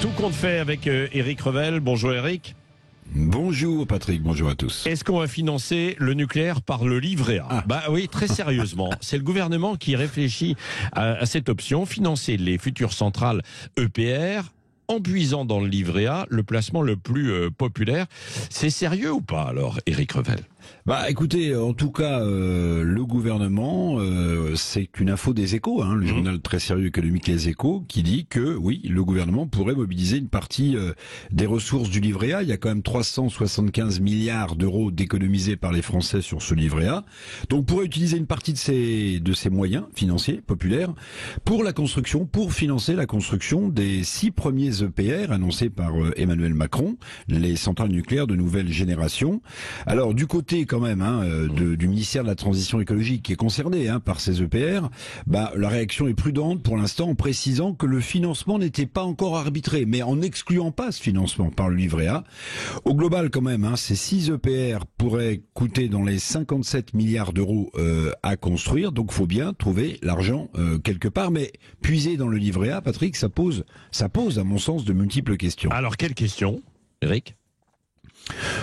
Tout compte fait avec Éric Revel. Bonjour Éric. Bonjour Patrick, bonjour à tous. Est-ce qu'on va financer le nucléaire par le livret A? Bah oui, très sérieusement. C'est le gouvernement qui réfléchit à cette option, financer les futures centrales EPR en puisant dans le livret A le placement le plus populaire. C'est sérieux ou pas alors, Éric Revel? Bah écoutez, en tout cas, le gouvernement, c'est une info des Échos, le journal très sérieux économique Les Échos, qui dit que oui, le gouvernement pourrait mobiliser une partie des ressources du livret A. Il y a quand même 375 milliards d'euros d'économisés par les Français sur ce livret A. Donc pourrait utiliser une partie de ces moyens financiers populaires pour la construction, pour financer la construction des 6 premiers EPR annoncés par Emmanuel Macron, les centrales nucléaires de nouvelle génération. Alors du côté quand même du ministère de la Transition écologique qui est concerné par ces EPR, la réaction est prudente pour l'instant en précisant que le financement n'était pas encore arbitré, mais en n'excluant pas ce financement par le livret A. Au global quand même, ces 6 EPR pourraient coûter dans les 57 milliards d'euros à construire, donc faut bien trouver l'argent quelque part, mais puiser dans le livret A, Patrick, ça pose à mon sens de multiples questions. Alors quelles questions, Éric?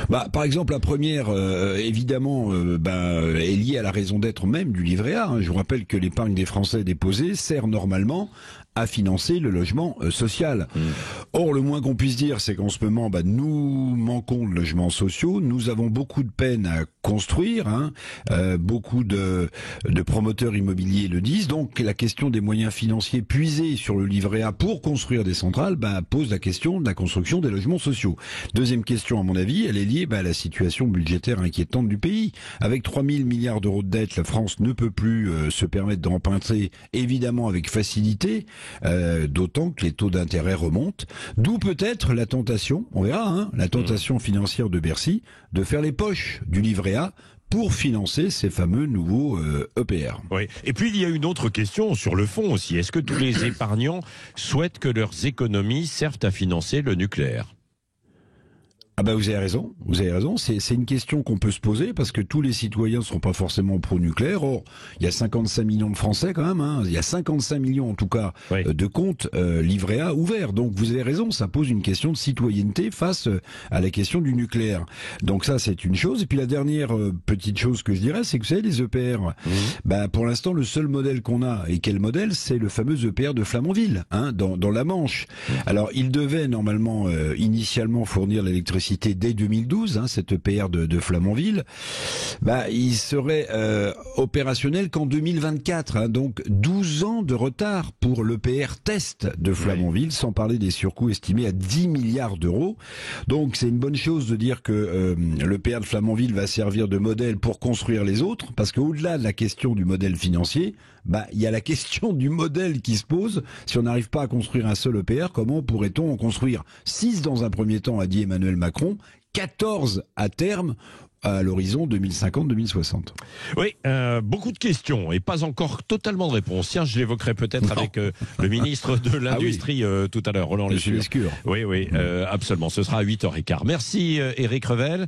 Par exemple, la première, évidemment, est liée à la raison d'être même du livret A. Je vous rappelle que l'épargne des Français déposée sert normalement à financer le logement social. Or, le moins qu'on puisse dire, c'est qu'en ce moment, nous manquons de logements sociaux. Nous avons beaucoup de peine à construire. Beaucoup de promoteurs immobiliers le disent. Donc, la question des moyens financiers puisés sur le livret A pour construire des centrales pose la question de la construction des logements sociaux. Deuxième question, à mon avis, elle est liée à la situation budgétaire inquiétante du pays. Avec 3 000 milliards d'euros de dette, la France ne peut plus se permettre d'emprunter, évidemment avec facilité, d'autant que les taux d'intérêt remontent. D'où peut-être la tentation, on verra, la tentation financière de Bercy de faire les poches du livret A pour financer ces fameux nouveaux EPR. Oui. Et puis il y a une autre question sur le fond aussi. Est-ce que tous les épargnants souhaitent que leurs économies servent à financer le nucléaire? Vous avez raison. C'est une question qu'on peut se poser parce que tous les citoyens ne sont pas forcément pro-nucléaire. Or, il y a 55 millions de Français quand même. Il y a 55 millions en tout cas de comptes livret A ouverts. Donc vous avez raison, ça pose une question de citoyenneté face à la question du nucléaire. Donc ça c'est une chose. Et puis la dernière petite chose que je dirais, c'est que vous savez les EPR. Pour l'instant le seul modèle qu'on a, et quel modèle, c'est le fameux EPR de Flamanville, dans la Manche. Alors il devait normalement initialement fournir l'électricité dès 2012, cet EPR de Flamanville, il serait opérationnel qu'en 2024, donc 12 ans de retard pour l'EPR test de Flamanville, sans parler des surcoûts estimés à 10 milliards d'euros. Donc c'est une bonne chose de dire que l'EPR de Flamanville va servir de modèle pour construire les autres, parce qu'au-delà de la question du modèle financier, il y a la question du modèle qui se pose. Si on n'arrive pas à construire un seul EPR, comment pourrait-on en construire 6 dans un premier temps, a dit Emmanuel Macron, 14 à terme à l'horizon 2050-2060. Oui, beaucoup de questions et pas encore totalement de réponses. Tiens, je l'évoquerai peut-être avec le ministre de l'Industrie tout à l'heure, Roland Lescure. Oui, absolument. Ce sera à 8h15. Merci Éric Revel.